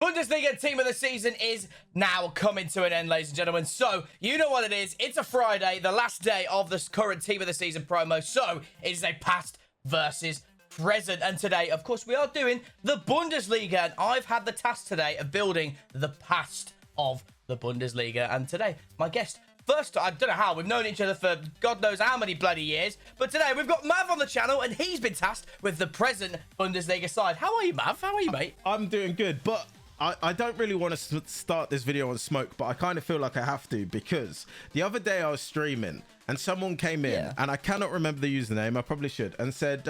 Bundesliga team of the season is now coming to an end, ladies and gentlemen. So, you know what it is. It's a Friday, the last day of this current team of the season promo. So, it is a past versus present. And today, of course, we are doing the Bundesliga. And I've had the task today of building the past of the Bundesliga. And today, my guest, first, I don't know how, we've known each other for God knows how many bloody years. But today, we've got Mav on the channel, and he's been tasked with the present Bundesliga side. How are you, Mav? How are you, mate? I'm doing good, but I don't really want to start this video on smoke, but I kind of feel like I have to, because the other day I was streaming and someone came in and I cannot remember the username, I probably should, and said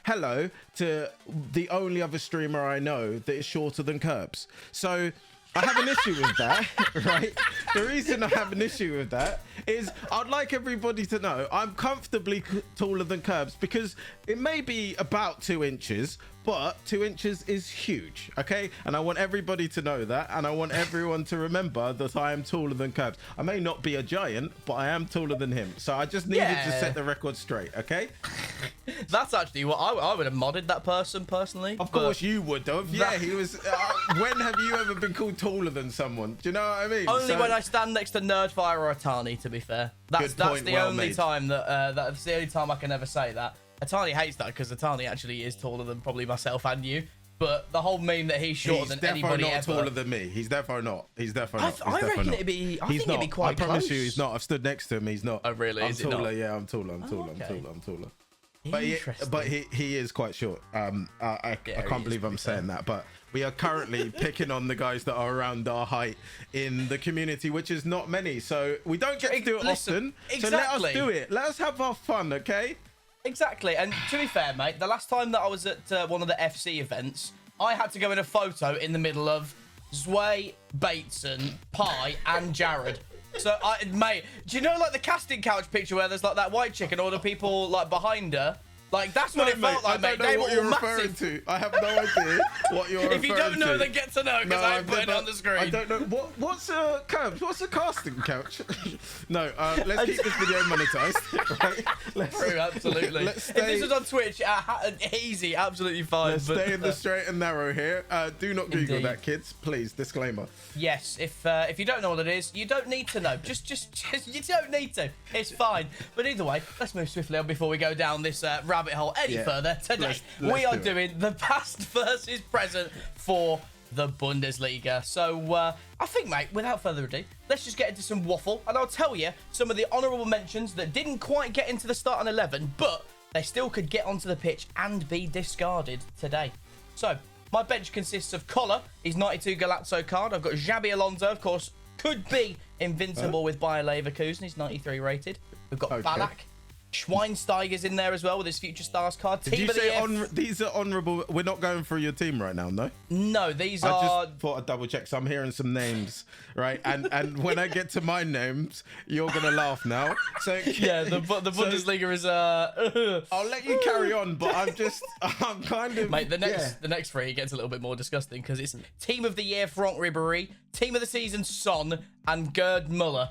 hello to the only other streamer I know that is shorter than Kirbz. So I have an issue with that, right? The reason I have an issue with that is I'd like everybody to know I'm comfortably taller than Kirbz, because it may be about 2 inches, but 2 inches is huge, okay? And I want everybody to know that, and I want everyone to remember that I am taller than Kirbz. I may not be a giant, but I am taller than him. So I just needed to set the record straight, okay? That's actually what I would have modded that person personally. Of course you would have. Yeah, he was. When have you ever been called taller than someone? Do you know what I mean? Only when I stand next to Nerdfire or Atani, to be fair. That's the only time that that's the only time I can ever say that. Atani hates that because Atani actually is taller than probably myself and you. But the whole meme that he's shorter than anybody ever. He's definitely not taller than me. He's definitely not. He's definitely not. I reckon it'd be. I think it'd be quite close. I promise you, he's not. I've stood next to him. He's not. Oh really? I'm taller. Yeah, I'm taller. I'm taller. I'm taller. But he is quite short. I can't believe I'm saying that, but we are currently picking on the guys that are around our height in the community, which is not many. So we don't get to do it often. So let us do it. Let us have our fun, okay? Exactly. And to be fair, mate, the last time that I was at one of the FC events, I had to go in a photo in the middle of Zway, Bateson, Pi, and Jared. So, mate, do you know, like, the casting couch picture where there's, like, that white chick and all the people, like, behind her? Like, that's what it felt like, mate. I don't know what you're referring to. I have no idea what you're referring to. If you don't know, then get to know, because I put it on the screen. I don't know. What's a Kirbz? What's a casting couch? No, let's keep this video monetized. Right? True, absolutely. If this was on Twitch, easy, absolutely fine. Let's stay in the straight and narrow here. Do not Google that, kids. Please, disclaimer. Yes, if you don't know what it is, you don't need to know. Just you don't need to. It's fine. But either way, let's move swiftly on before we go down this rabbit hole any further. Today, we are doing the past versus present for the Bundesliga. So, I think, mate, without further ado, let's just get into some waffle. And I'll tell you some of the honourable mentions that didn't quite get into the starting 11, but they still could get onto the pitch and be discarded today. So, my bench consists of Collar, his 92 Galazzo card. I've got Xabi Alonso, of course, could be invincible with Bayer Leverkusen. He's 93 rated. We've got Ballack. Schweinsteiger's in there as well with his Future Stars card. Did you say these are honourable? We're not going through your team right now, no? No, these are... I just thought I'd double check. So I'm hearing some names, right? And when I get to my names, you're going to laugh now. So yeah, the Bundesliga is... I'll let you carry on, but I'm kind of... Mate, the next three gets a little bit more disgusting because it's Team of the Year, Franck Ribéry, Team of the Season, Son, and Gerd Muller.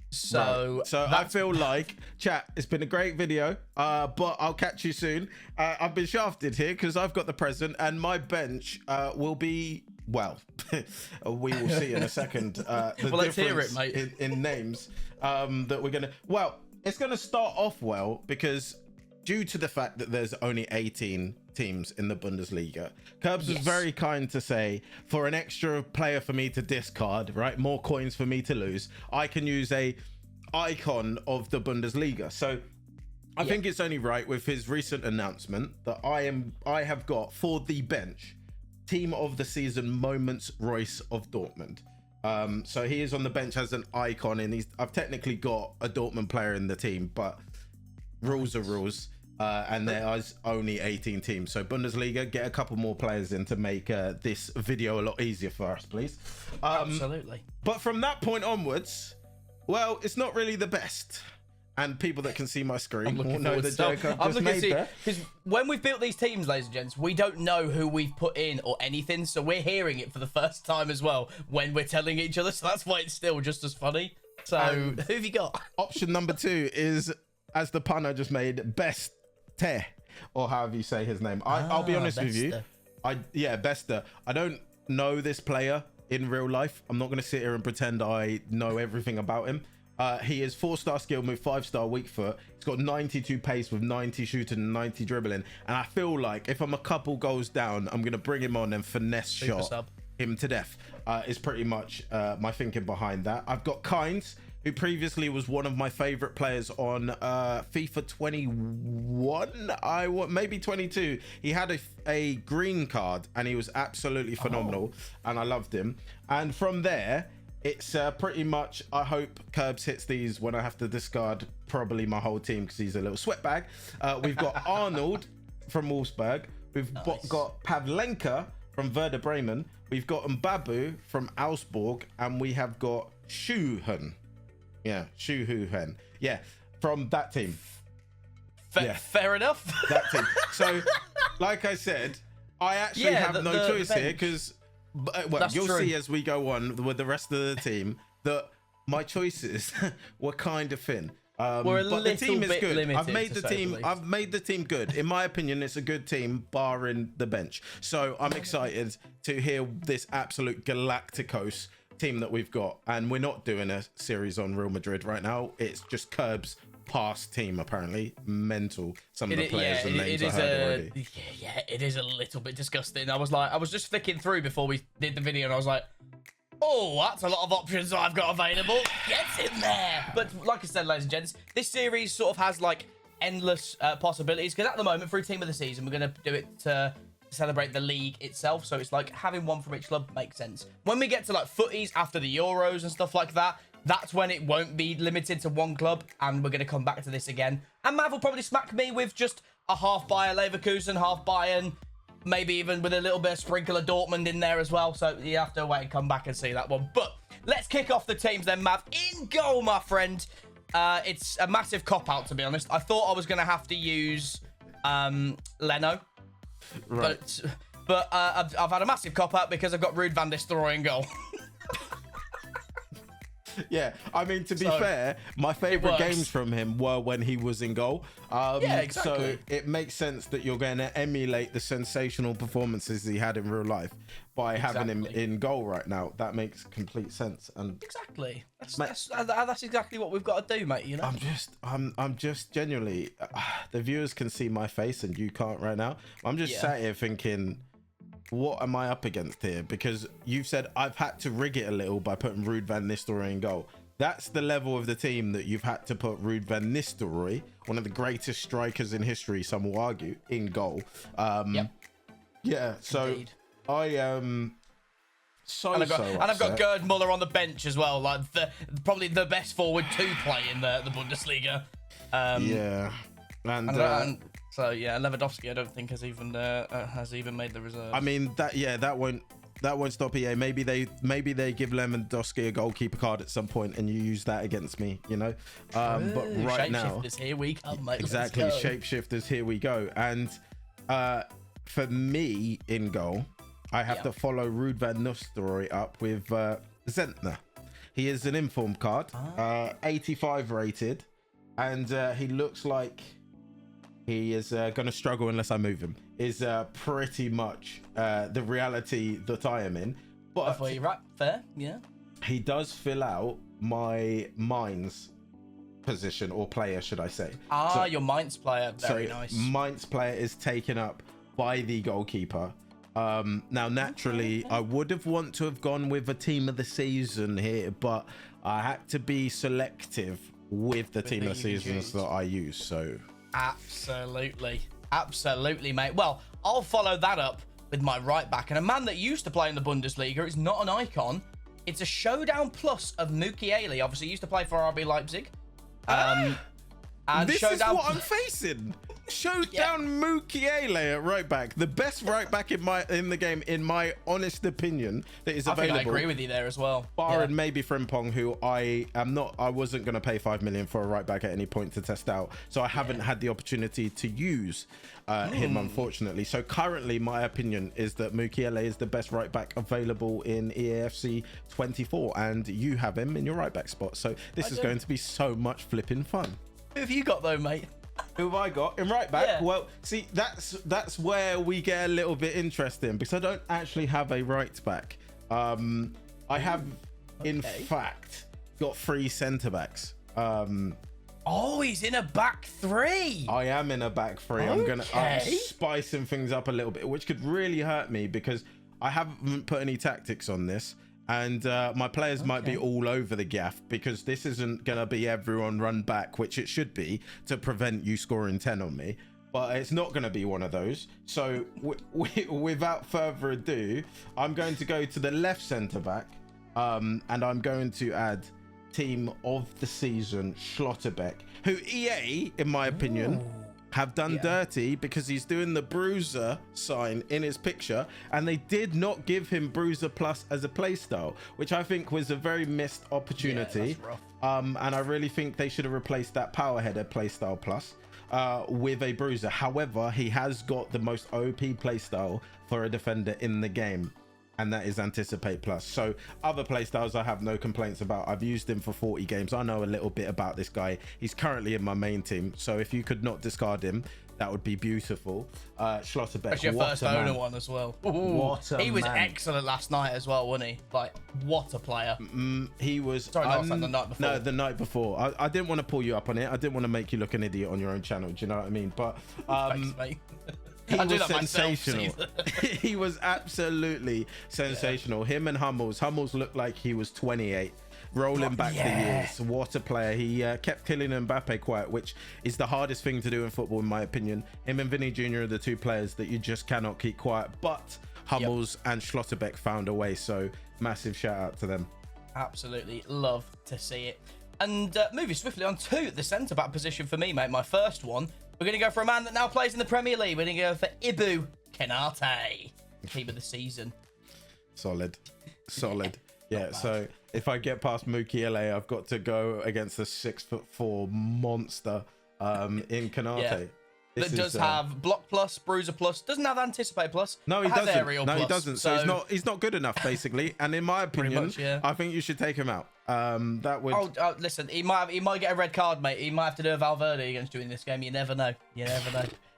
So I feel like, chat, it's been a great video, but I'll catch you soon. I've been shafted here because I've got the present, and my bench will be, well, we will see in a second. Let's hear it, mate. In names that we're gonna. Well, it's gonna start off well because due to the fact that there's only 18 teams in the Bundesliga, Kirbz was very kind to say, for an extra player for me to discard, right, more coins for me to lose, I can use a icon of the Bundesliga. So I think it's only right with his recent announcement that I have got for the bench team of the season Moments Royce of Dortmund. So he is on the bench as an icon, and I've technically got a Dortmund player in the team, but rules are rules. And there is only 18 teams, so Bundesliga, get a couple more players in to make this video a lot easier for us, please. Absolutely. But from that point onwards, well, it's not really the best. And people that can see my screen will know the joke I've just made there. Because when we've built these teams, ladies and gents, we don't know who we've put in or anything, so we're hearing it for the first time as well when we're telling each other, so that's why it's still just as funny. So, who have you got? Option number 2 is, as the pun I just made, best. Or however you say his name. I'll be honest with you, Bester. I don't know this player in real life. I'm not going to sit here and pretend I know everything about him. He is 4-star skill move, 5-star weak foot. He's got 92 pace with 90 shooting and 90 dribbling. And I feel like if I'm a couple goals down, I'm going to bring him on and finesse shot him to death. Is pretty much my thinking behind that. I've got Kirbz, who previously was one of my favorite players on FIFA 21, maybe 22. He had a green card and he was absolutely phenomenal, and I loved him. And from there, it's pretty much, I hope Kirbz hits these when I have to discard probably my whole team because he's a little sweatbag. We've got Arnold from Wolfsburg. We've got Pavlenka from Werder Bremen. We've got Mbabu from Augsburg, and we have got Schuhen. Yeah, Schuhen. Yeah, from that team. Fair enough. That team. So, like I said, I actually have no choice here because, well, you'll see as we go on with the rest of the team that my choices were kind of thin. We're a but the team is good. Limited, I've made the team good. In my opinion, it's a good team, barring the bench. So I'm excited to hear this absolute Galacticos team that we've got. And we're not doing a series on Real Madrid right now. It's just Kirbz past team, apparently. Mental. Some of the players and names I heard already. Yeah, it is a little bit disgusting. I was just flicking through before we did the video, and I was like, oh, that's a lot of options I've got available. Get in there. But like I said, ladies and gents, this series sort of has like endless possibilities, because at the moment, through team of the season, we're going to do it to celebrate the league itself. So it's like having one from each club makes sense. When we get to like footies after the Euros and stuff like that, that's when it won't be limited to one club, and we're going to come back to this again. And Mav will probably smack me with just a half Bayer Leverkusen, half Bayern, maybe even with a little bit of sprinkle of Dortmund in there as well. So you have to wait and come back and see that one. But let's kick off the teams then, Mav. In goal, my friend. It's a massive cop-out, to be honest. I thought I was going to have to use Leno. Right. But I've had a massive cop-out because I've got Ruud van Nistelrooy in goal. Yeah, I mean, to be fair, my favorite games from him were when he was in goal. Yeah, exactly. So it makes sense that you're going to emulate the sensational performances he had in real life by having him in goal right now. That makes complete sense. And exactly, that's exactly what we've got to do, mate. You know, I'm just genuinely, the viewers can see my face and you can't right now. I'm just sat here thinking, what am I up against here? Because you've said I've had to rig it a little by putting Ruud van Nistelrooy in goal. That's the level of the team that you've had to put Ruud van Nistelrooy, one of the greatest strikers in history, some will argue, in goal. Yeah, so indeed. I am I've got Gerd Muller on the bench as well, like probably the best forward to play in the Bundesliga. So yeah, Lewandowski I don't think has even made the reserve. I mean that won't stop EA. Maybe they give Lewandowski a goalkeeper card at some point and you use that against me, you know. But right now, shapeshifters, here we come, mate. Exactly, shapeshifters, here we go. And for me in goal, I have to follow Ruud van Nistelrooy up with Zentner. He is an informed card, 85 rated, and he looks like he is going to struggle unless I move him. Is pretty much the reality that I am in. But right, fair, yeah. He does fill out my Mainz position, or player, should I say. So, your Mainz player, very nice. Mainz player is taken up by the goalkeeper. Now, naturally, I would have wanted to have gone with a team of the season here, but I had to be selective with the team of the seasons that I use, so... Absolutely, mate. Well, I'll follow that up with my right back, and a man that used to play in the Bundesliga. It's not an icon. It's a showdown plus of Mukiele. Obviously, he used to play for RB Leipzig. And this is what I'm facing. Showdown Mukiele at right back, the best right back in the game, in my honest opinion, that is available. I think I agree with you there as well. Barring maybe Frimpong, who I wasn't going to pay 5 million for a right back at any point to test out, so I haven't had the opportunity to use him, unfortunately. So currently, my opinion is that Mukiele is the best right back available in EAFC 24, and you have him in your right back spot. So this is going to be so much flipping fun. Who have you got though, mate? Who have I got in right back? Yeah. Well, see, that's where we get a little bit interesting because I don't actually have a right back. I have, in fact, got 3 centre backs. Oh, he's in a back 3. I am in a back 3. I'm spicing things up a little bit, which could really hurt me because I haven't put any tactics on this. And my players might be all over the gaff because this isn't going to be everyone run back, which it should be to prevent you scoring 10 on me. But it's not going to be one of those. So without further ado, I'm going to go to the left centre back and I'm going to add team of the season, Schlotterbeck, who EA, in my opinion, have done dirty because he's doing the Bruiser sign in his picture and they did not give him Bruiser Plus as a playstyle, which I think was a very missed opportunity. Yeah, that's rough. And I really think they should have replaced that power header playstyle plus with a Bruiser. However, he has got the most OP playstyle for a defender in the game, and that is Anticipate Plus. So other playstyles I have no complaints about. I've used him for 40 games. I know a little bit about this guy. He's currently in my main team, so if you could not discard him, that would be beautiful. Schlotterbeck, that's your first owner one as well. He was excellent last night as well, wasn't he? Like, what a player. He was. Sorry, last night, the night before. No, the night before. I didn't want to pull you up on it. I didn't want to make you look an idiot on your own channel. Do you know what I mean? But thanks, mate. He I do was that sensational. Myself, He was absolutely sensational. Him and Hummels looked like he was 28, rolling back the years. What a player. He kept killing Mbappe quiet, which is the hardest thing to do in football, in my opinion. Him and Vinny Jr. are the 2 players that you just cannot keep quiet, but Hummels and Schlotterbeck found a way, so massive shout out to them. Absolutely love to see it. And moving swiftly on to the centre-back position for me, mate. My first one, we're going to go for a man that now plays in the Premier League. We're going to go for Ibu Konate, team of the season. Solid. Yeah, so if I get past Mukiele, I've got to go against a 6'4" monster in Konate. Yeah. That does have block plus, bruiser plus, doesn't have anticipate plus. No, he doesn't. Aerial plus, he doesn't. So he's not good enough, basically. And in my opinion, much, yeah. I think you should take him out. That would. Oh, listen, he might get a red card, mate. He might have to do a Valverde against you in this game. You never know.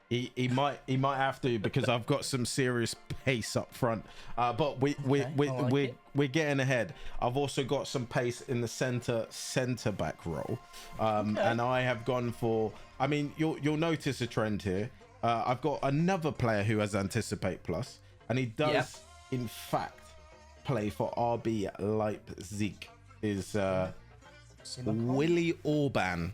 He might have to because I've got some serious pace up front. But we're getting ahead. I've also got some pace in the centre back role. And I have gone for. I mean, you'll notice a trend here. I've got another player who has Anticipate Plus, and he does in fact play for RB Leipzig. Is Willy Orban.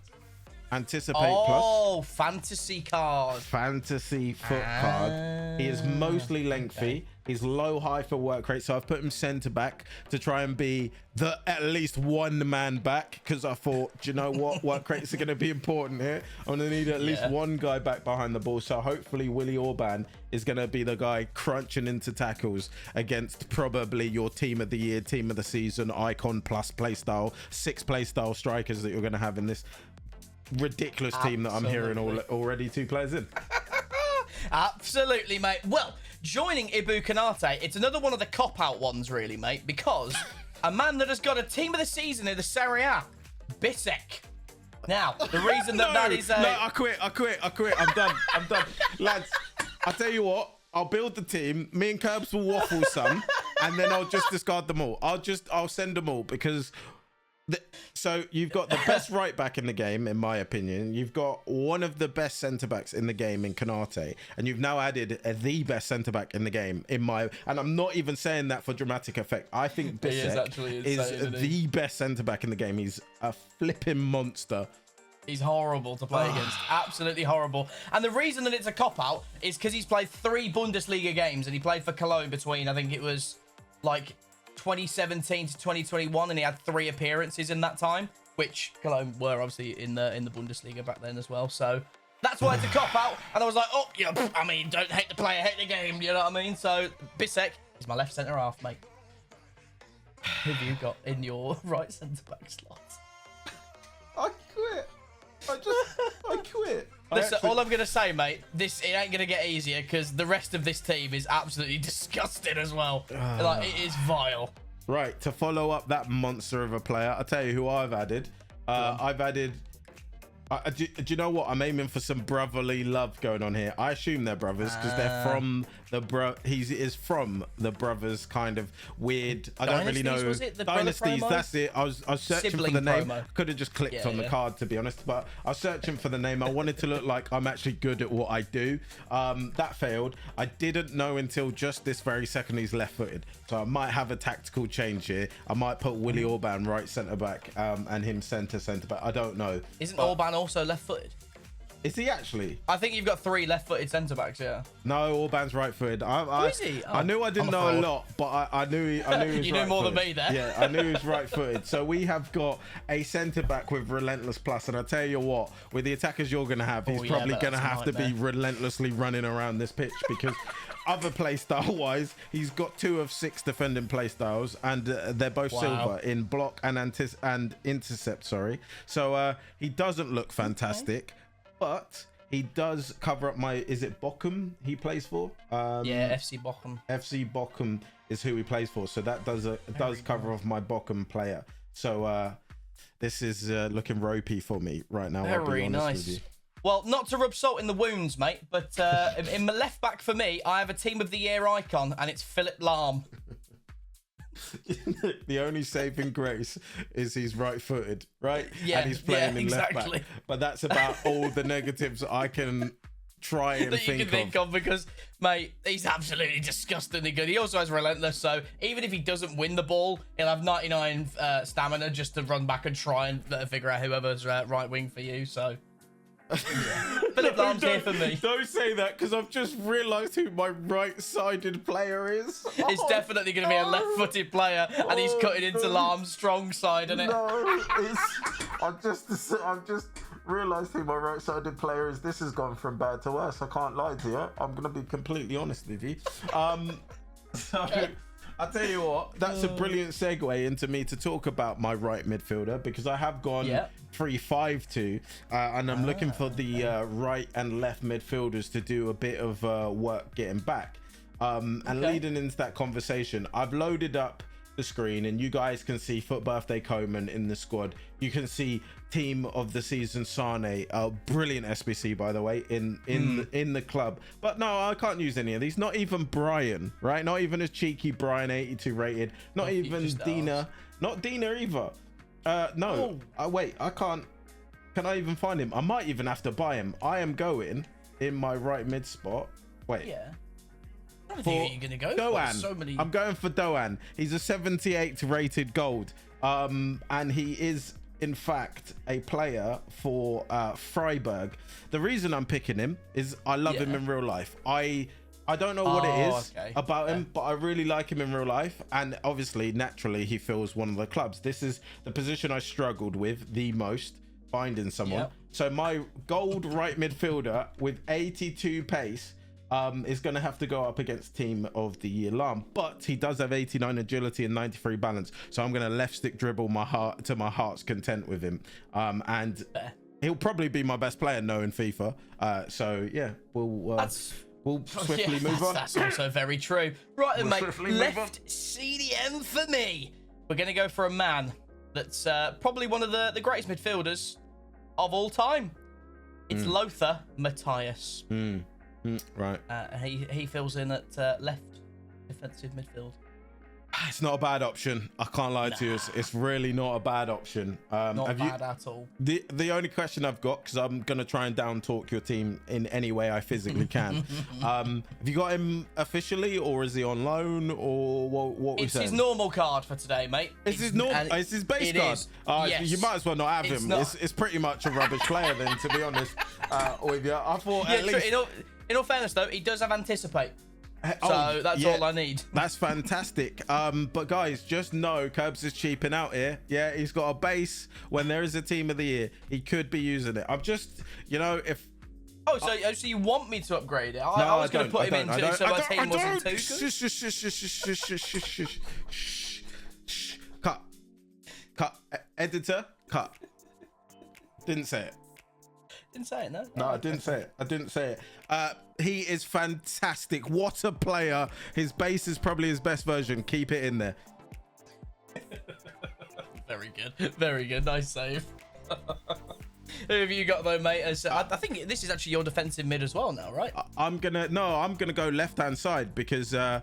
Anticipate Plus. Oh, fantasy card. Fantasy foot card. He is mostly lengthy. He's low high for work rate, so I've put him centre back to try and be the at least one man back because I thought, do you know what, work rates are going to be important here. I'm going to need at least one guy back behind the ball, so hopefully Willy Orban is going to be the guy crunching into tackles against probably your team of the year, team of the season, icon plus playstyle, 6 playstyle strikers that you're going to have in this ridiculous team that I'm hearing already 2 players in. Absolutely, mate. Well, joining Ibu Konate, it's another one of the cop-out ones, really, mate, because a man that has got a team of the season in the Serie A, Bissek. Now, the reason that is... No, I quit. I'm done. Lads, I'll tell you what. I'll build the team. Me and Kirbz will waffle some, and then I'll just discard them all. I'll send them all because... So you've got the best right back in the game, in my opinion. You've got one of the best centre backs in the game in Konate, and you've now added the best centre back in the game and I'm not even saying that for dramatic effect. I think Bissek is the best centre back in the game. He's a flipping monster. He's horrible to play against. Absolutely horrible. And the reason that it's a cop-out is because he's played 3 Bundesliga games, and he played for Cologne between, I think it was like 2017 to 2021, and he had 3 appearances in that time, which Cologne were obviously in the Bundesliga back then as well. So that's why it's a cop out. And I was like, oh, yeah, I mean, don't hate the player, hate the game. You know what I mean? So Bissek is my left centre half, mate. Who have you got in your right centre back slot? I quit. I quit. Listen, all I'm going to say, mate, it ain't going to get easier because the rest of this team is absolutely disgusting as well. Like, it is vile. Right, to follow up that monster of a player, I'll tell you who I've added. I've added Do you know what? I'm aiming for some brotherly love going on here. I assume they're brothers because they're from the he is from the brothers kind of weird. I don't really know. Was it the Dynasties. That's it. I was searching Sibling for the name. promo. Could have just clicked on the card, to be honest, but I was searching for the name. I wanted to look like I'm actually good at what I do. That failed. I didn't know until just this very second he's left-footed, so I might have a tactical change here. I might put Willie Orban right centre back and him centre back. I don't know. Isn't Orban also left-footed? Is he actually? I think you've got 3 left-footed centre-backs, yeah. No, Orban's right-footed. Is he? I knew I didn't know a lot, but I knew he was You knew more than me there. Yeah, I knew he was right-footed. So we have got a centre-back with relentless plus, and I tell you what, with the attackers you're going to have, he's probably going to have to be relentlessly running around this pitch because other play style wise, he's got 2 of 6 defending play styles, and they're both silver in block and intercept. Sorry, so he doesn't look fantastic, but he does cover up my. Is it Bochum he plays for? Yeah, FC Bochum. FC Bochum is who he plays for, so that does cover off my Bochum player. So this is looking ropey for me right now. I'll be honest with you. Well, not to rub salt in the wounds, mate, but in my left back for me, I have a Team of the Year icon, and it's Philip Lahm. The only saving grace is he's right-footed, right? Yeah, and he's playing in exactly. left back. But that's about all the negatives I can try and think of because, mate, he's absolutely disgustingly good. He also has relentless, so even if he doesn't win the ball, he'll have 99 stamina just to run back and try and figure out whoever's right wing for you. So. Yeah. Philip Lahm's here for me. Don't say that because I've just realised who my right-sided player is. It's definitely going to be a left-footed player, and he's cutting into Lahm's strong side, isn't it? No, I've just realised who my right-sided player is. This has gone from bad to worse. I can't lie to you. I'm going to be completely honest with you. So I'll tell you what, that's a brilliant segue into me to talk about my right midfielder because I have gone 3-5-2 and I'm looking for the right and left midfielders to do a bit of work getting back. And leading into that conversation, I've loaded up the screen and you guys can see Foot Birthday Coleman in the squad. You can see Team of the Season Sane, a brilliant SBC by the way, in the club. But no, I can't use any of these. Not even Brian, right? Not even as cheeky Brian 82 rated. Not even Dina. Not Dina either. No. Wait, I can't. Can I even find him? I might even have to buy him. I am going in my right mid spot. Wait. Yeah. I don't think you're gonna go Doan. for so many. I'm going for Doan. He's a 78 rated gold. And he is in fact a player for Freiburg. The reason I'm picking him is I love him in real life. I don't know what it is about him, but I really like him in real life. And obviously, naturally, he fills one of the clubs. This is the position I struggled with the most, finding someone. So my gold right midfielder with 82 pace is going to have to go up against Team of the Year Lahm, but he does have 89 agility and 93 balance, so I'm going to left stick dribble my heart's content with him, and he'll probably be my best player knowing FIFA. So yeah, we'll swiftly move on. That's also very true. Right then, mate, left CDM for me. We're going to go for a man that's probably one of the greatest midfielders of all time. It's Lothar Matthäus. Right. He fills in at left defensive midfield. It's not a bad option. I can't lie to you. It's really not a bad option. Not bad at all. The only question I've got, because I'm going to try and down talk your team in any way I physically can. Have you got him officially, or is he on loan, or what? It's his normal card for today, mate. It's his normal. It's his base card. Yes. You might as well not have him. It's pretty much a rubbish player then, to be honest. With you, I thought at least. In all fairness, though, he does have anticipate. So that's all I need. That's fantastic. But guys, just know Kirbz is cheaping out here. Yeah, he's got a base. When there is a Team of the Year, he could be using it. I'm just, if. Oh, so you want me to upgrade it? I was going to put him into so my team wasn't too good. Cut. Editor, cut. Didn't say it. Didn't say it, no. No, I didn't say it. He is fantastic. What a player. His base is probably his best version. Keep it in there. Very good. Very good. Nice save. Who have you got though, mate? I think this is actually your defensive mid as well now, right? I'm gonna go left-hand side because I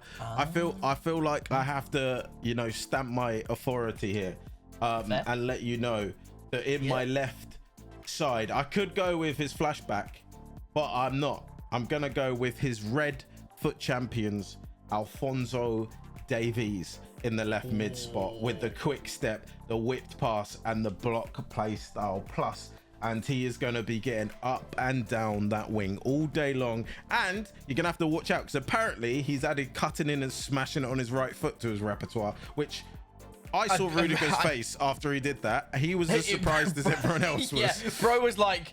feel like I have to, stamp my authority here, and let you know that in my left side I could go with his flashback, but I'm not. I'm gonna go with his red foot champions, Alphonso Davies, in the left mid spot with the quick step, the whipped pass, and the block play style plus. And he is going to be getting up and down that wing all day long. And you're going to have to watch out because apparently he's added cutting in and smashing it on his right foot to his repertoire, which I saw Rudiger's face after he did that. He was as surprised as everyone else was. Yeah, bro was like,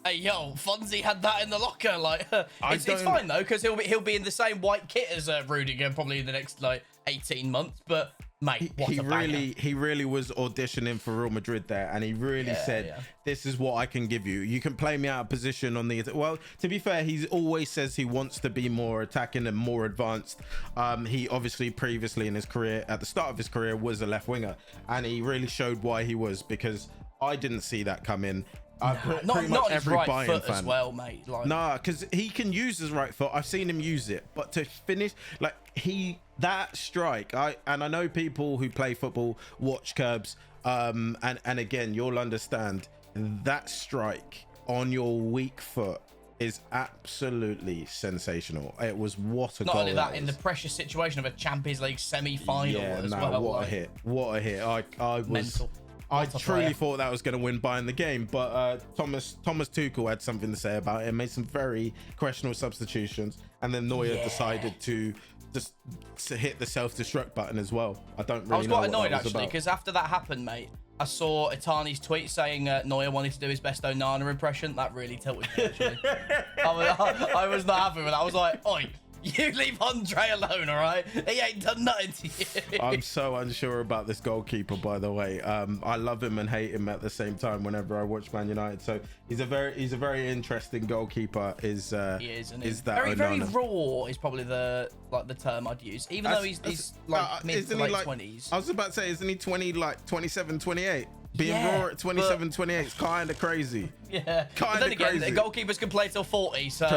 hey, yo, Fonzie had that in the locker. Like, it's fine, though, because he'll be in the same white kit as Rudiger probably in the next, 18 months. But, mate, he really was auditioning for Real Madrid there, and he really said, this is what I can give you. You can play me out of position on the... Well, to be fair, he always says he wants to be more attacking and more advanced. He obviously previously in his career, at the start of his career, was a left winger, and he really showed why he was, because I didn't see that come in. Not every right Bayern foot fan as well, mate. Nah, because he can use his right foot. I've seen him use it, but to finish, that strike. I know people who play football watch Kirbz, and again, you'll understand that strike on your weak foot is absolutely sensational. It was what a goal. Not only that, in the pressure situation of a Champions League semi-final as well. What a hit! What a hit! I was mental. I truly thought that was going to win Bayern the game, but Thomas Tuchel had something to say about it, made some very questionable substitutions, and then Neuer decided to just hit the self-destruct button as well. I was quite annoyed actually, because after that happened, mate, I saw Itani's tweet saying Neuer wanted to do his best Onana impression. That really tilted me, actually. I was not happy with that. I was like, oi, you leave Andre alone, all right? He ain't done nothing to you. I'm so unsure about this goalkeeper, by the way. I love him and hate him at the same time whenever I watch Man United. So he's a very interesting goalkeeper. He is, isn't he? Is that very raw is probably the term I'd use. Even though he's mid to late 20s. I was about to say, isn't he 27, 28? Being raw at 27, 28 is kind of crazy. Yeah. Kind of crazy. Goalkeepers can play till 40, so...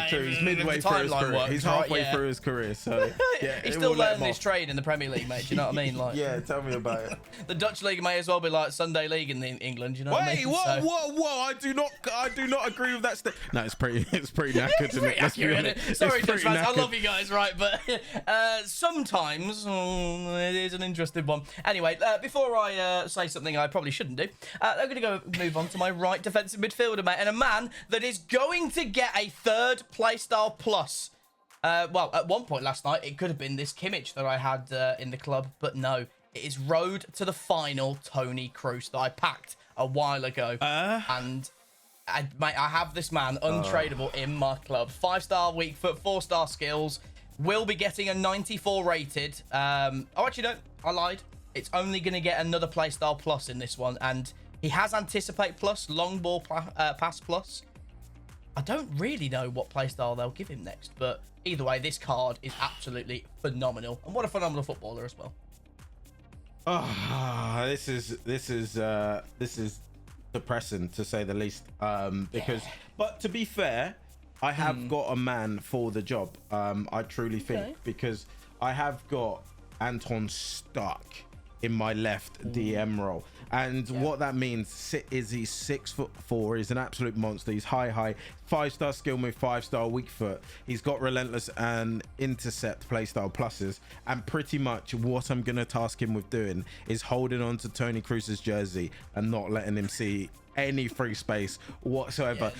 True. He's midway through his career. He's halfway through his career, so... Yeah, he's still learning his trade in the Premier League, mate. Do you know what I mean? Yeah, tell me about it. The Dutch league may as well be like Sunday league in England, you know what I mean? Whoa! I do not agree with that. No, it's pretty knackered, isn't it? Sorry, Dutch fans, I love you guys, right? But sometimes it is an interesting one. Anyway, before I say something I probably shouldn't do, I'm going to move on to my right defensive midfielder, mate, and a man that is going to get a third playstyle plus. Well, at one point last night, it could have been this Kimmich that I had in the club, but no. It is road to the final Tony Kroos that I packed a while ago. And, mate, I have this man untradeable in my club. 5-star weak foot, 4-star skills. Will be getting a 94 rated. Actually, no, I lied. It's only going to get another playstyle plus in this one. And he has anticipate plus, long ball pass plus. I don't really know what playstyle they'll give him next. But either way, this card is absolutely phenomenal. And what a phenomenal footballer as well. Oh, this is depressing to say the least. But to be fair, I have got a man for the job. I truly think because I have got Anton stuck in my left DM role, and what that means is he's 6'4". He's an absolute monster. He's high, 5-star skill move, 5-star weak foot. He's got relentless and intercept playstyle pluses, and pretty much what I'm gonna task him with doing is holding on to Tony Kroos's jersey and not letting him see any free space whatsoever.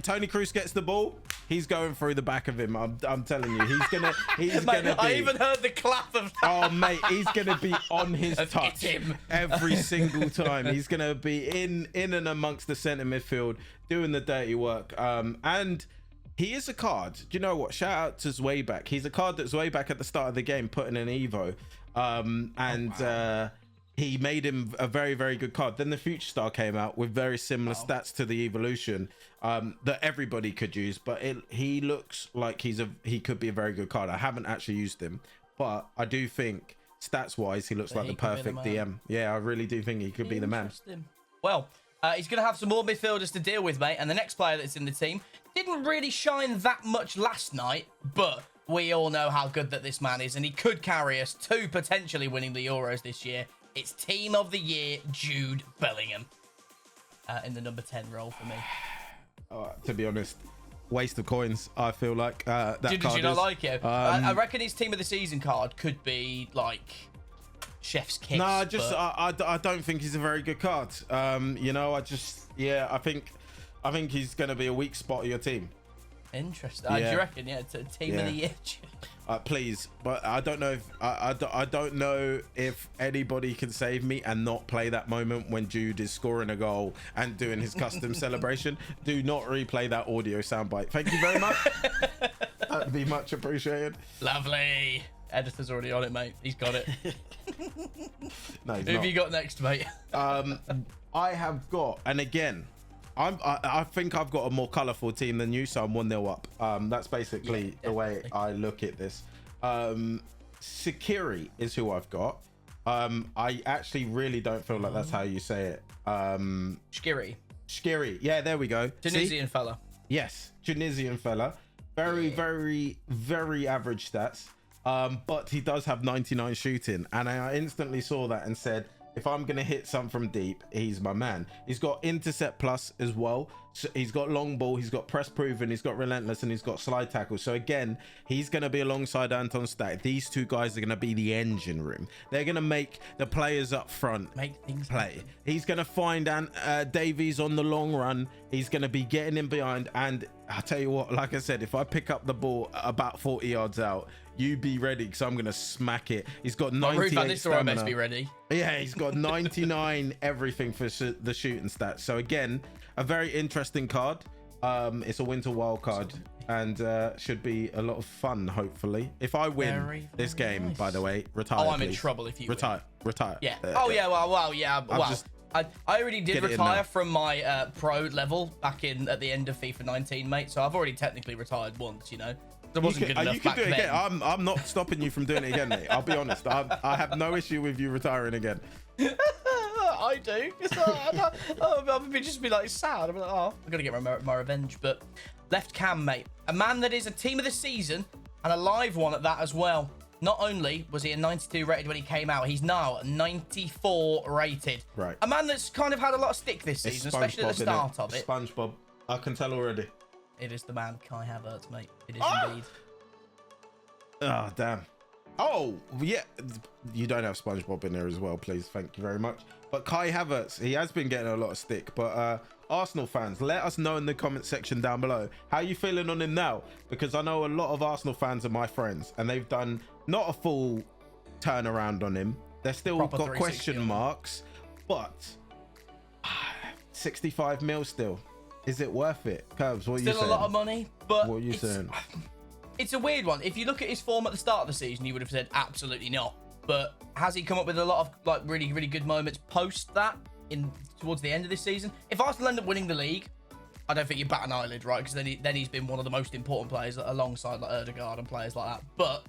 Tony Kroos gets the ball, he's going through the back of him. I'm telling you, he's gonna be, I even heard the clap of that. Oh mate, he's gonna be on his touch every single time. He's gonna be in and amongst the centre midfield doing the dirty work. And he is a card. Do you know what? Shout out to Zwayback. He's a card that Zwayback at the start of the game put in an Evo. He made him a very, very good card. Then the Future Star came out with very similar stats to the Evolution that everybody could use. But he looks like he could be a very good card. I haven't actually used him, but I do think stats-wise, he looks like the perfect DM. Yeah, I really do think he could be the man. Well, He's going to have some more midfielders to deal with, mate. And the next player that's in the team didn't really shine that much last night, but we all know how good that this man is, and he could carry us to potentially winning the Euros this year. It's Team of the Year, Jude Bellingham, in the number 10 role for me. To be honest, waste of coins, I feel like. Did you not like it? I reckon his Team of the Season card could be, like, chef's kiss. No, I don't think he's a very good card. You know, I think he's going to be a weak spot of your team. Interesting. Do you reckon? Yeah, it's a Team of the Year. Please, but I don't know if I don't know if anybody can save me and not play that moment when Jude is scoring a goal and doing his custom celebration. Do not replay that audio soundbite. Thank you very much. That'd be much appreciated. Lovely. Editor's already on it, mate. He's got it. No, he's Who not. have you got next, mate? I have got, and again, I think I've got a more colourful team than you, so I'm 1-0 up. That's basically the way I look at this. Enquiries is who I've got. I actually really don't feel like that's how you say it. Enquiries. Yeah, there we go. Tunisian fella. Yes, Tunisian fella. Very average stats. But he does have 99 shooting, and I instantly saw that and said, if I'm gonna hit some from deep, he's my man. He's got intercept plus as well. So he's got long ball, he's got press proven, he's got relentless, and he's got slide tackle. So again, he's gonna be alongside Anton Stack. These two guys are gonna be the engine room. They're gonna make the players up front make things play. happen. He's gonna find Davies on the long run. He's gonna be getting in behind, and I'll tell you what, like I said, if I pick up the ball about 40 yards out, you be ready, because I'm gonna smack it. He's got 98 stamina. Best be ready. Yeah, he's got 99 everything for the shooting stats. So again, a very interesting card. It's a winter wild card, and should be a lot of fun, hopefully. If I win this game, by the way, retire. Oh, I'm in trouble if you retire. Yeah. I already did retire from my pro level back at the end of FIFA 19, mate. So I've already technically retired once, you know. It wasn't good enough you can back do it then. again. I'm not stopping you from doing it again, mate. I'll be honest. I have no issue with you retiring again. I do. I'll just be like sad. I'm like, oh, I'm gonna get my revenge. But left cam, mate, a man that is a Team of the Season and a live one at that as well. Not only was he a 92 rated when he came out, he's now 94 rated. Right. A man that's kind of had a lot of stick this season, especially at the start of it. SpongeBob, I can tell already. It is the man, Kai Havertz, mate. It is indeed. Oh, damn. Oh, yeah. You don't have SpongeBob in there as well, please. Thank you very much. But Kai Havertz, he has been getting a lot of stick. But Arsenal fans, let us know in the comment section down below. How you feeling on him now? Because I know a lot of Arsenal fans are my friends, and they've done not a full turnaround on him. They're still got question marks. But 65 mil still. Is it worth it? Kirbz, what are you saying? Still a lot of money, but what are you saying? It's a weird one. If you look at his form at the start of the season, you would have said absolutely not. But has he come up with a lot of like really good moments post that towards the end of this season? If Arsenal end up winning the league, I don't think you bat an eyelid, right? Because then he's been one of the most important players alongside like Erdegaard and players like that. But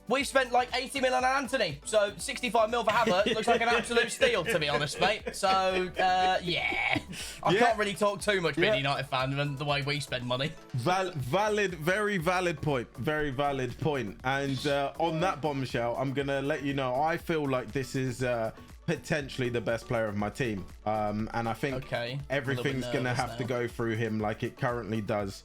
we've spent like 80 mil on Anthony, so 65 mil for Havertz looks like an absolute steal, to be honest, mate. So, yeah. I can't really talk too much being a United fan than the way we spend money. Very valid point. Very valid point. And on that bombshell, I'm going to let you know, I feel like this is potentially the best player of my team. And I think everything's going to have to go through him like it currently does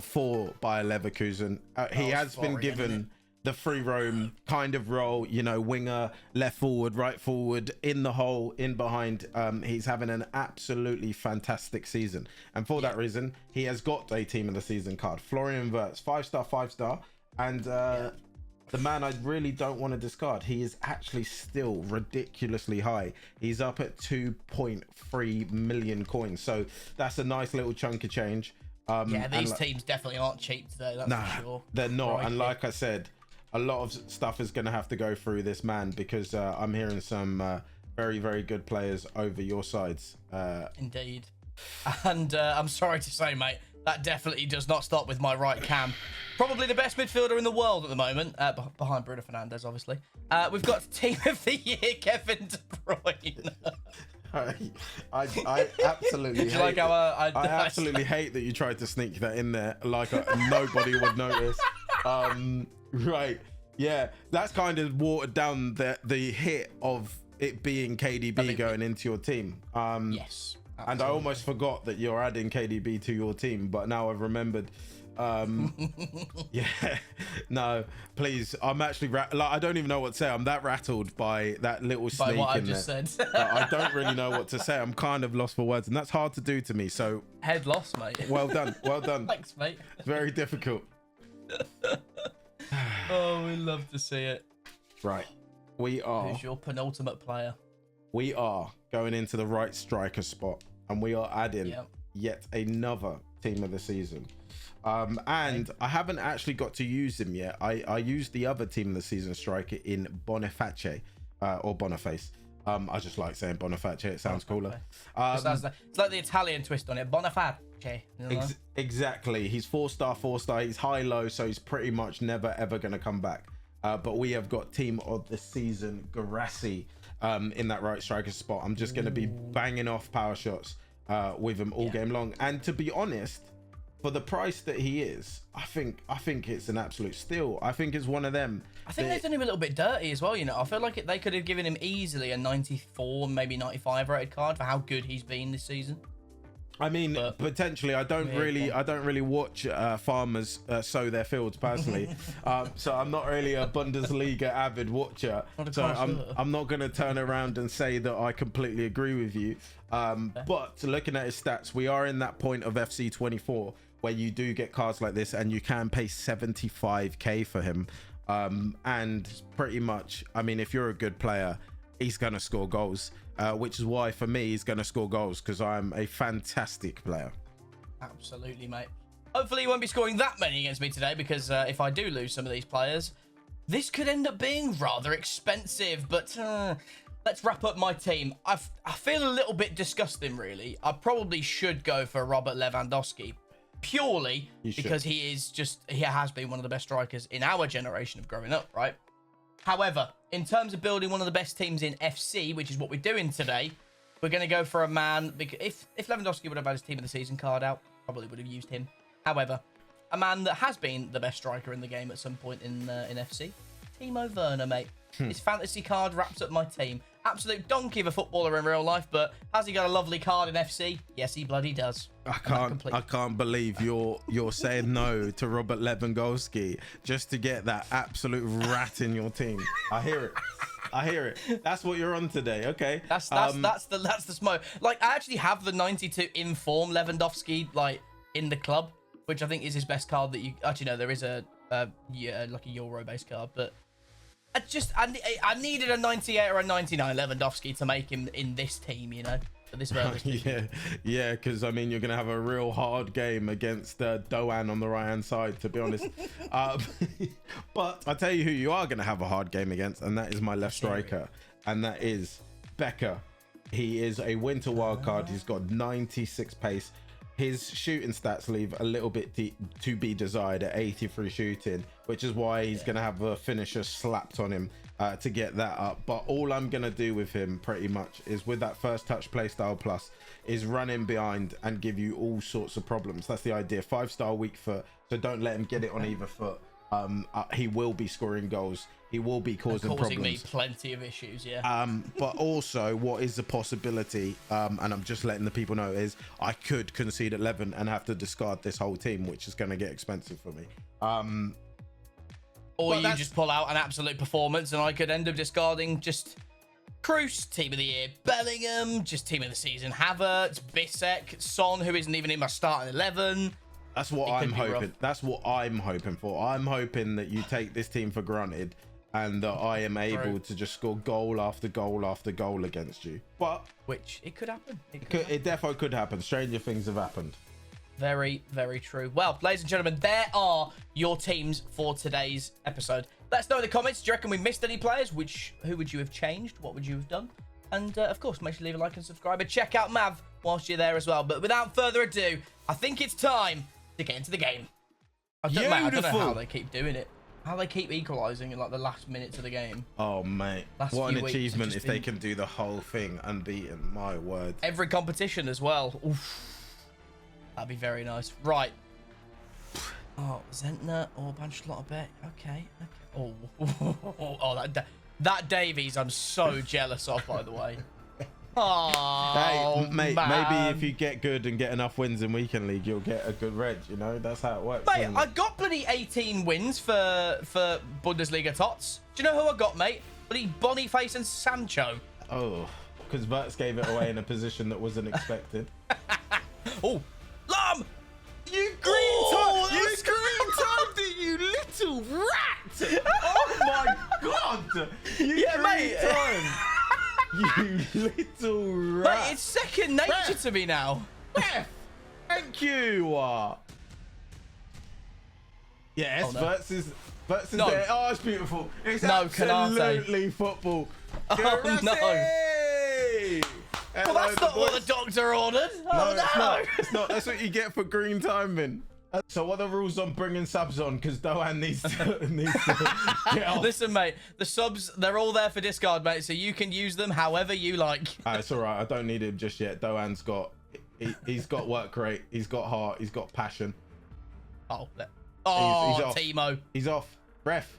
for Bayer Leverkusen. He has been given the free roam kind of role, you know, winger, left forward, right forward, in the hole, in behind. He's having an absolutely fantastic season, and for that reason he has got a Team of the Season card. Florian Wirtz, 5-star, and the man I really don't want to discard. He is actually still ridiculously high. He's up at 2.3 million coins, so that's a nice little chunk of change. These teams definitely aren't cheap today, that's for sure. They're not. And like I said, a lot of stuff is going to have to go through this man, because I'm hearing some very good players over your sides. Indeed. And I'm sorry to say, mate, that definitely does not stop with my right cam. Probably the best midfielder in the world at the moment, behind Bruno Fernandes, obviously. We've got Team of the Year, Kevin De Bruyne. I absolutely hate like how I absolutely hate that you tried to sneak that in there like nobody would notice. Right, yeah, that's kind of watered down the hit of it being KDB going into your team. Yes, absolutely. And I almost forgot that you're adding KDB to your team, but now I've remembered. Yeah, no, please. I'm actually like, I don't even know what to say. I'm that rattled by that little sneak by what I in just there. said. I don't really know what to say. I'm kind of lost for words, and that's hard to do to me. So head loss, mate. Well done, well done. Thanks, mate. It's very difficult. Oh, we love to see it. Right, we are. Who's your penultimate player? We are going into the right striker spot, and we are adding yet another team of the season. And I haven't actually got to use him yet. I used the other team of the season striker in Boniface, or Boniface. I just like saying Boniface. It sounds cooler. It's like the Italian twist on it. Boniface. You know? Exactly. He's 4-star, 4-star. He's high-low, so he's pretty much never ever going to come back. But we have got team of the season Garassi in that right striker spot. I'm just going to be banging off power shots with him all game long. And to be honest, for the price that he is, I think it's an absolute steal. I think it's one of them. I think they've done him a little bit dirty as well. You know, I feel like they could have given him easily a 94, maybe 95 rated card for how good he's been this season. I mean, but potentially, I don't really watch farmers sow their fields personally, so I'm not really a Bundesliga avid watcher. So I'm not going to turn around and say that I completely agree with you. But looking at his stats, we are in that point of FC 24 where you do get cards like this, and you can pay 75k for him. And pretty much, I mean, if you're a good player, he's going to score goals, which is why for me he's going to score goals, because I'm a fantastic player. Absolutely, mate. Hopefully you won't be scoring that many against me today, because if I do lose some of these players, this could end up being rather expensive. But let's wrap up my team. I feel a little bit disgusting, really. I probably should go for Robert Lewandowski, purely because he has been one of the best strikers in our generation of growing up, right? However, in terms of building one of the best teams in FC, which is what we're doing today, we're going to go for a man. If Lewandowski would have had his team of the season card out, probably would have used him. However, a man that has been the best striker in the game at some point in FC, Timo Werner, mate. His fantasy card wraps up my team. Absolute donkey of a footballer in real life, but has he got a lovely card in FC? Yes, he bloody does. I can't believe you're saying no to Robert Lewandowski just to get that absolute rat in your team. I hear it. That's what you're on today. Okay. That's the smoke. Like, I actually have the 92 inform Lewandowski like in the club, which I think is his best card. That you actually know there is a like a Euro based card, but I needed a 98 or a 99 Lewandowski to make him in this team, you know, for this version. Yeah, because I mean, you're gonna have a real hard game against Doan on the right hand side, to be honest. But I tell you who you are gonna have a hard game against, and that is my left striker, and that is Becker. He is a winter wildcard. He's got 96 pace. His shooting stats leave a little bit to be desired at 83 shooting, which is why he's going to have a finisher slapped on him to get that up. But all I'm going to do with him pretty much is, with that first touch playstyle plus, is run in behind and give you all sorts of problems. That's the idea. 5-star weak foot, so don't let him get it on either foot. He will be scoring goals. He will be causing problems. Me plenty of issues, yeah. But also, what is the possibility, and I'm just letting the people know, is I could concede at 11 and have to discard this whole team, which is going to get expensive for me. Or you just pull out an absolute performance, and I could end up discarding just Kroos, team of the year, Bellingham, just team of the season, Havertz, Bissek, Son, who isn't even in my starting 11. That's what I'm hoping. That's what I'm hoping for. I'm hoping that you take this team for granted, and that I am able to just score goal after goal after goal against you. But which it could happen. It definitely could happen. Stranger things have happened. Very, very true. Well, ladies and gentlemen, there are your teams for today's episode. Let us know in the comments. Do you reckon we missed any players? Who would you have changed? What would you have done? And of course, make sure to leave a like and subscribe, and check out Mav whilst you're there as well. But without further ado, I think it's time to get into the game. I don't know how they keep doing it. How they keep equalising in like the last minutes of the game. Oh mate, Last what an few weeks have achievement just if they been- can do the whole thing unbeaten. My word. Every competition as well. Oof. That'd be very nice. Right. Oh, Zentner or Banschlotterbeck. Okay. Oh, oh, that Davies, I'm so jealous of, by the way. Oh, Hey, mate, man. maybe if you get good and get enough wins in Weekend League, you'll get a good reg, you know? That's how it works. Mate, isn't I it? got bloody 18 wins for Bundesliga TOTS. Do you know who I got, mate? Bloody Boniface and Sancho. Oh, because Verts gave it away in a position that wasn't expected. Oh, Lam! You Oh, you that's green-timed it, you little rat! Oh my god! You Yeah, mate. green-timed. You little rat! Mate, it's second nature Ref. to me now. Ref, thank you. Yes, Oh, no. Verts is No. there. Oh, it's beautiful. It's No, Canate. absolutely football. Oh, no. Well, that's not what the doctor ordered. Oh, No, it's no. not. It's not. That's what you get for green timing. So what are the rules on bringing subs on? Because Doan needs to get off. Listen, mate, the subs, they're all there for discard, mate, so you can use them however you like. It's all right. I don't need him just yet. Doan's got, he's got work rate. He's got heart. He's got passion. Oh, He's off. Timo. He's off. Ref.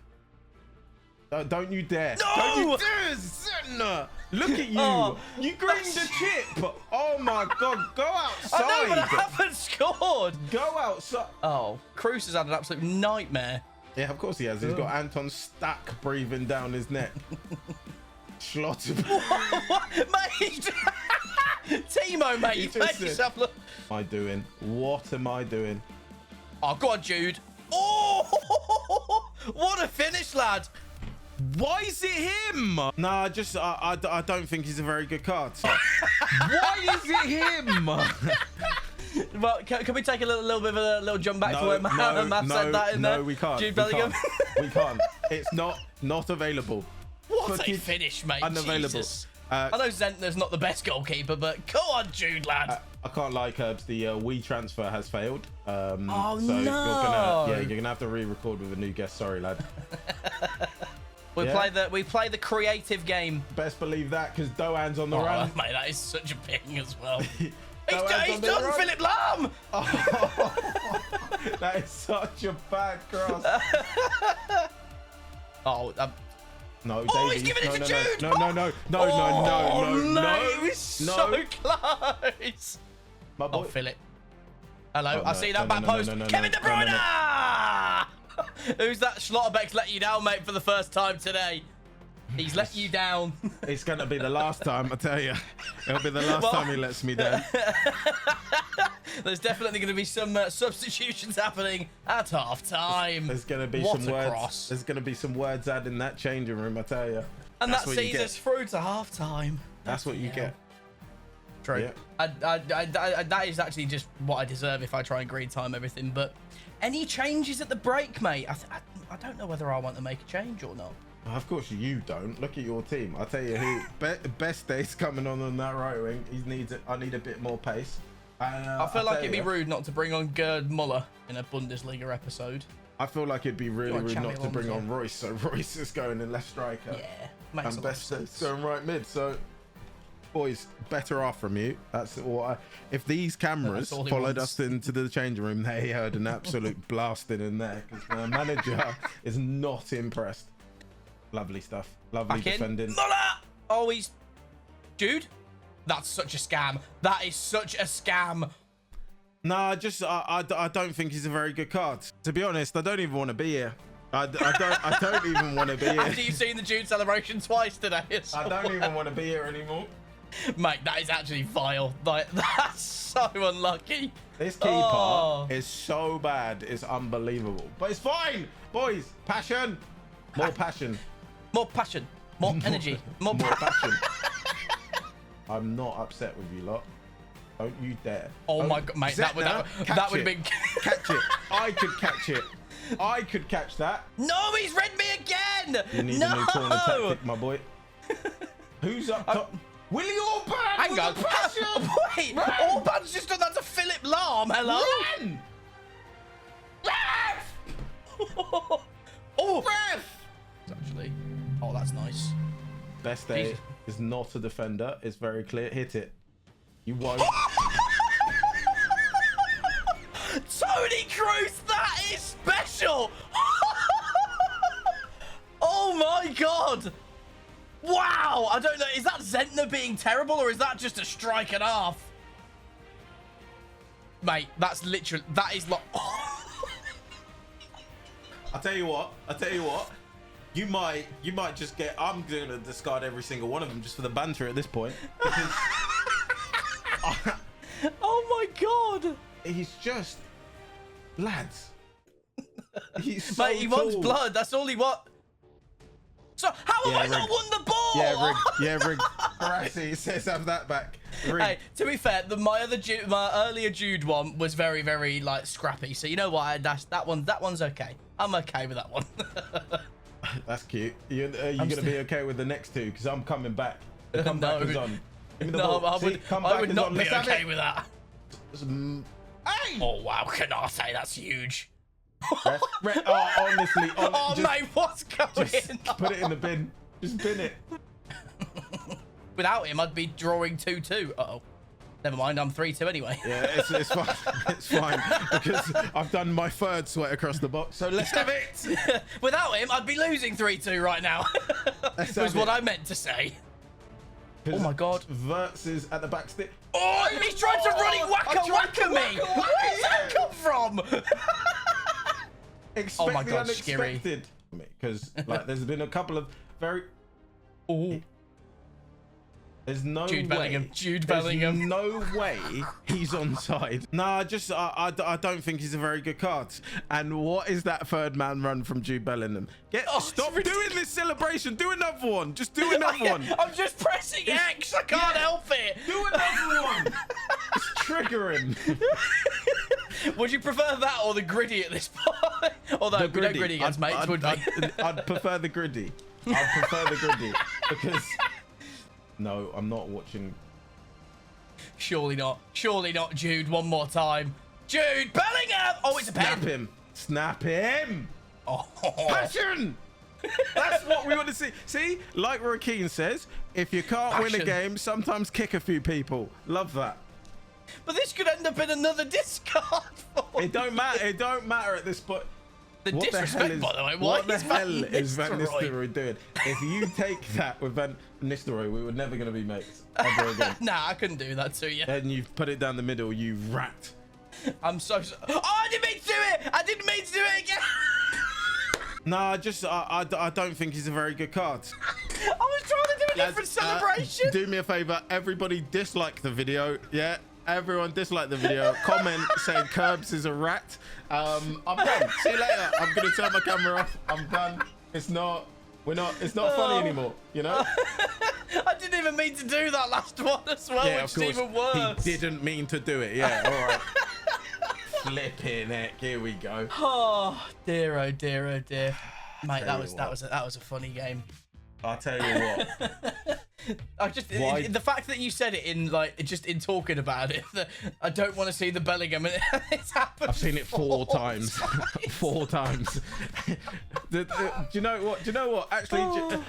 Don't you dare. No! Don't you dare, Zentner. Look at you. Oh, You greened the chip. Oh my God. Go outside. I know, but I haven't scored. Go outside. Oh, Cruz has had an absolute nightmare. Yeah, of course he has. He's got Anton Stack breathing down his neck. Schlotter. What? Mate! Timo, mate, you just made said- yourself look... What am I doing? What am I doing? Oh, go on, Jude. Oh! What a finish, lad. Why is it him? Nah, just I don't think he's a very good card. Why is it him? Well, can we take a little bit of a little jump back to where Matt said that in there? No, we can't. Jude Bellingham. We can't. It's not available. What a Footage finish, mate. unavailable. Jesus. I know Zentner's not the best goalkeeper, but go on, Jude, lad. I can't lie, Kirbz. The Wii transfer has failed. Oh, so no. you're gonna have to re-record with a new guest. Sorry, lad. We Yeah. play the creative game. Best believe that, because Doan's on the Oh, run. mate, that is such a ping as well. he's Doan's he's on the done, run. Philip Lahm. That is such a bad cross. Oh, No, oh, Davies. he's giving it to Jude. No, no, He was so close. My boy. Oh, Philip. Hello, Oh, I no, see that no, back no, post. no, no, no, Kevin no, De Bruyne. no, Who's that? Schlotterbeck's let you down, mate, for the first time today. He's let you down. It's gonna be the last time, I tell you. It'll be the last time he lets me down. There's definitely going to be some substitutions happening at half time. There's gonna be What some a words. cross. There's gonna be some words added in that changing room, I tell you. And That's that what you sees get. us through to half time. That's what you get. True. Yeah. That is actually just what I deserve if I try and green time everything. But any changes at the break, mate? I don't know whether I want to make a change or not. Of course you don't. Look at your team. I tell you who. Best days coming on that right wing. I need a bit more pace. I feel like it'd be rude not to bring on Gerd Muller in a Bundesliga episode. I feel like it'd be really rude not to bring Alonso. on Royce. So Royce is going in left striker. Yeah, makes a And lot of Best sense. days going right mid. So, boys, better off from you. That's what if these cameras That's all he followed wants. us into the changing room, they heard an absolute blasting in there because the manager is not impressed. Lovely stuff. Lovely Back in. defending. Muller! Oh, he's... Jude? That's such a scam. That is such a scam. Nah, I don't think he's a very good card. To be honest, I don't even want to be here. I don't even want to be here. After you've seen the Jude celebration twice today. I don't even want to be here anymore. Mate, that is actually vile. Like, that's so unlucky. This keeper Oh. is so bad. It's unbelievable. But it's fine. Boys, passion. More passion. More passion. More energy. More passion. I'm not upset with you lot. Don't you dare. Oh my God, mate, that would Zentner, have catch been... Catch it. I could catch it. I could catch that. No, he's read me again! You need no! a new corner tactic, my boy. Who's up top? Willie Orban! Hang with on. the passion! Wait, Run! Orban's just done that to Philip Lahm. Hello? Run! Oh, ref! actually. Oh, that's nice. Best day is not a defender. It's very clear. Hit it. You won't. Tony Cruz, that is special. Oh my God. Wow. I don't know. Is that Zentner being terrible or is that just a strike and a half? Mate, that's literally, that is like... I'll tell you what. You might just get... I'm going to discard every single one of them just for the banter at this point. Because oh my God. he's just... Lads. He's so Mate, he wants tall. blood. That's all he wants. So how have I not won the ball? Yeah, Rig. Barassi says have that back. Rig. Hey, to be fair, my earlier Jude one was very, very like scrappy. So you know what? I dashed that one. That one's okay. I'm okay with that one. That's cute. You're gonna be okay with the next two because I'm coming back. The comeback is on. Give me the ball. I would not be okay with that. Hey! Oh wow, Canate, that's huge. Honestly, mate, what's going on? Put it in the bin. Just bin it. Without him, I'd be drawing 2-2. Uh-oh. Never mind, I'm 3-2 anyway. Yeah, it's fine. It's fine because I've done my third sweat across the box. So let's have it. Without him, I'd be losing 3-2 right now. Was what I meant to say. Oh my God. Versus at the back stick. Oh, he's trying to running whacker me. Where did that come from? Expect oh my the God, unexpected. Because like there's been a couple of very... Oh. There's no Jude way. Bellingham. No way he's onside. Nah, I don't think he's a very good card. And what is that third man run from Jude Bellingham? Stop doing this celebration. Do another one. Just do another one. I'm just pressing X. I can't help it. Do another one. It's triggering. Would you prefer that or the griddy at this point? Although we don't griddy against mates, would we? I'd prefer the griddy. I'd prefer the griddy because. No, I'm not watching. Surely not. Surely not, Jude. One more time. Jude Bellingham! Oh, it's a pen. Snap him. Snap him. Oh. Passion. That's what we want to see. See, like Rakeen says, if you can't win a game, sometimes kick a few people. Love that. But this could end up in another discard. It don't matter. It don't matter at this point. The disrespect, by the way. What the hell is Van Nistelrooy doing? If you take that with Van Nistelrooy, we were never going to be mates ever again. Nah, I couldn't do that to you. And you've put it down the middle, you rat. I'm so... Oh, I didn't mean to do it! I didn't mean to do it again! Nah, I don't think he's a very good card. I was trying to do a different celebration. Do me a favor, everybody dislike the video, yeah? Everyone dislike the video. Comment saying Kirbz is a rat. I'm done. See you later. I'm gonna turn my camera off. I'm done. It's not funny anymore, you know? I didn't even mean to do that last one as well, Yeah, which is even worse. He didn't mean to do it, yeah, alright. Flipping heck, here we go. Oh dear, oh dear, oh dear. Mate, that was a funny game. I'll tell you what. The fact that you said it in in talking about it, that I don't want to see the Bellingham, and it's happened. I've seen it four times. 4 times. Do you know what? Actually,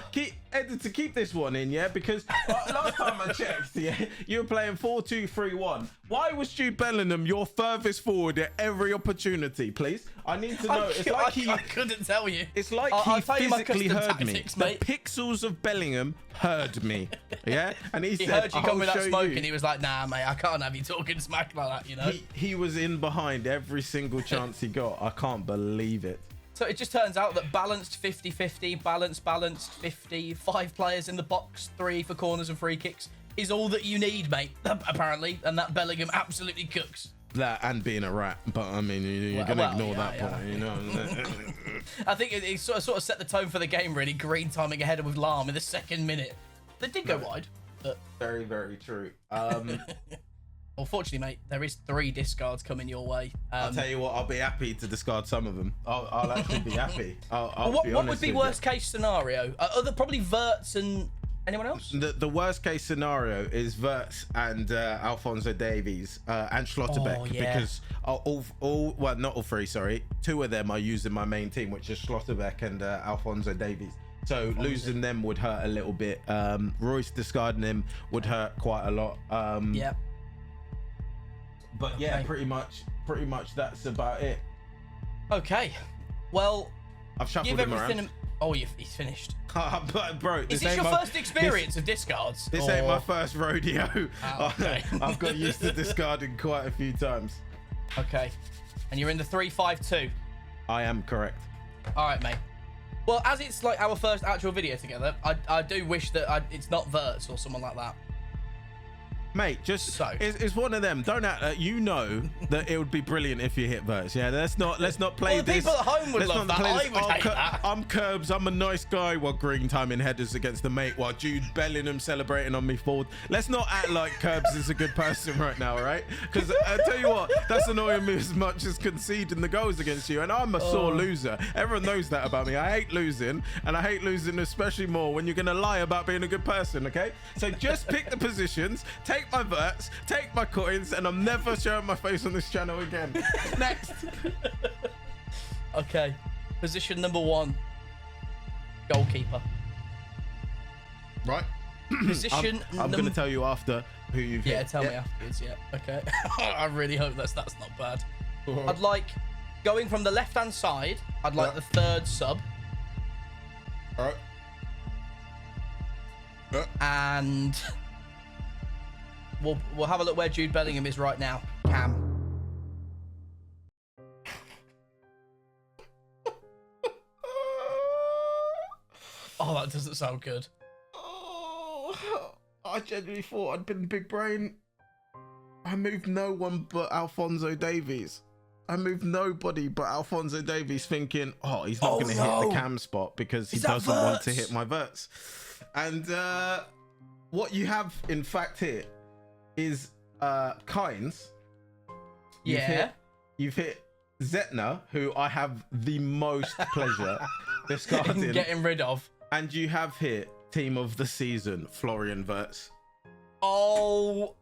keep this one in, yeah, because last time I checked, yeah, you were playing 4-2-3-1. Why was Jude Bellingham your furthest forward at every opportunity? Please, I need to know. It's like I couldn't tell you. It's like he physically heard me. The pixels of Bellingham heard me. Yeah, and he said, heard you come with that smoke, and he was like, "Nah, mate, I can't have you talking smack like that." You know. He was in behind every single chance he got. I can't believe it. So it just turns out that balanced 50-50, balanced 50, 5 players in the box, 3 for corners and free kicks is all that you need, mate. Apparently, and that Bellingham absolutely cooks. That and being a rat, but I mean, you're gonna ignore that point, you know. I think it sort of set the tone for the game, really. Green timing ahead with Lahm in the 2nd minute. They did go wide, but very, very true. Unfortunately, mate, there is 3 discards coming your way. I'll tell you what, I'll be happy to discard some of them. I'll actually be happy. What would be worst case scenario? Probably Verts and Anyone else? The worst case scenario is Wirtz and Alphonso Davies and Schlotterbeck, Oh, yeah. because well, not all three, sorry. Two of them are using my main team, which is Schlotterbeck and Alphonso Davies. So losing them would hurt a little bit. Royce discarding him would hurt quite a lot. Yeah. But yeah, pretty much that's about it. Okay. Well, I've shuffled him around. Oh, he's finished. But bro, Is this your first experience of discards? This ain't my first rodeo. Oh, okay. I've got used to discarding quite a few times. Okay. And you're in the 3-5-2. I am correct. All right, mate. Well, as it's like our first actual video together, I do wish that it's not Wirtz or someone like that. Mate, just it's one of them. Don't act. You know that it would be brilliant if you hit Wirtz. Yeah, let's not play well, this. People at home would love that. I would hate that. I'm Kirbz. I'm a nice guy. While green timing headers against the mate, while Jude Bellingham celebrating on me forward. Let's not act like Kirbz is a good person right now, all right? Because I tell you what, that's annoying me as much as conceding the goals against you. And I'm a sore loser. Everyone knows that about me. I hate losing, and I hate losing especially more when you're gonna lie about being a good person. Okay, so just pick the positions. Take my Wirtz, take my coins, and I'm never showing my face on this channel again. Next. Okay. Position number 1. Goalkeeper. Right. Position I'm going to tell you after who you've hit. Yeah, tell me afterwards, yeah. Okay. I really hope that's not bad. I'd like, going from the left-hand side, I'd like the third sub. All right. And we'll have a look where Jude Bellingham is right now. Cam. Oh, that doesn't sound good. Oh, I genuinely thought I'd been big brain. I moved no one but Alphonso Davies. I moved nobody but Alphonso Davies, thinking, oh, he's not going to hit the Cam spot because he doesn't want to hit my Wirtz. And what you have, in fact, here is Kynes. You've hit Zetner, who I have the most pleasure discarding. Getting rid of. And you have hit team of the season, Florian Wirtz. Oh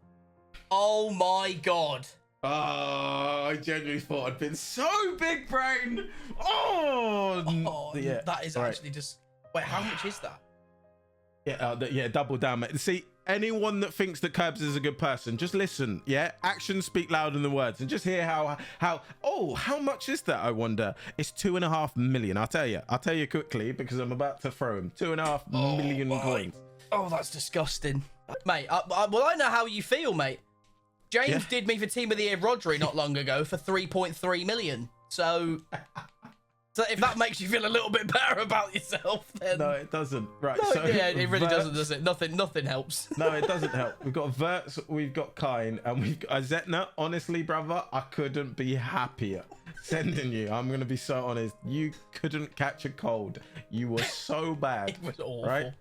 my God. Oh, I genuinely thought I'd been so big brain. Oh yeah. That is actually just... Wait, how much is that? Yeah, double down, mate. See, anyone that thinks that Kirbz is a good person, just listen, yeah? Actions speak louder than words, and just hear how much is that, I wonder? It's 2.5 million, I'll tell you quickly, because I'm about to throw him. 2.5 million coins. Oh, that's disgusting. Mate, well, I know how you feel, mate. James did me for Team of the Year Rodri not long ago for 3.3 million. So if that makes you feel a little bit better about yourself, then... No, it doesn't. Right, no, so... Yeah, it really doesn't, does it? Nothing helps. No, it doesn't help. We've got Wirtz, we've got Kine, and we've got Zetner. Honestly, brother, I couldn't be happier sending you. I'm going to be so honest. You couldn't catch a cold. You were so bad. It was awful. Right?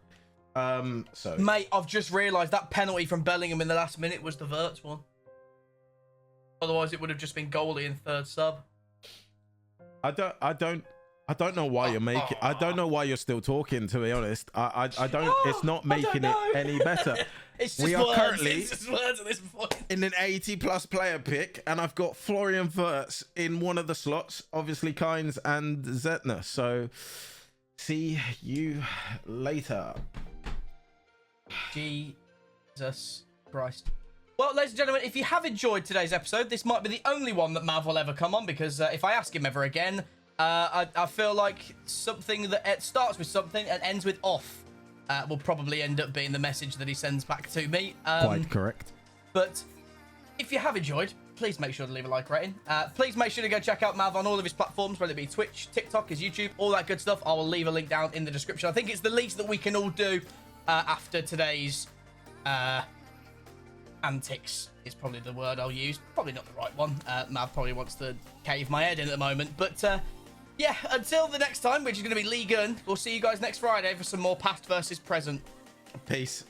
Mate, I've just realised that penalty from Bellingham in the last minute was the Wirtz one. Otherwise, it would have just been goalie in third sub. I don't know why you're making. I don't know why you're still talking. To be honest, I don't. It's not making it any better. It's just words. Currently it's just words at this point. In an 80+ player pick, and I've got Florian Wirtz in one of the slots. Obviously, Kynes and Zetner. So, see you later. Jesus Christ. Well, ladies and gentlemen, if you have enjoyed today's episode, this might be the only one that Mav will ever come on, because if I ask him ever again, I feel like something that starts with something and ends with off will probably end up being the message that he sends back to me. Quite correct. But if you have enjoyed, please make sure to leave a like rating. Please make sure to go check out Mav on all of his platforms, whether it be Twitch, TikTok, his YouTube, all that good stuff. I will leave a link down in the description. I think it's the least that we can all do after today's... antics is probably the word I'll use. Probably not the right one. Mav probably wants to cave my head in at the moment. But yeah, until the next time, which is going to be League 1, we'll see you guys next Friday for some more past versus present. Peace.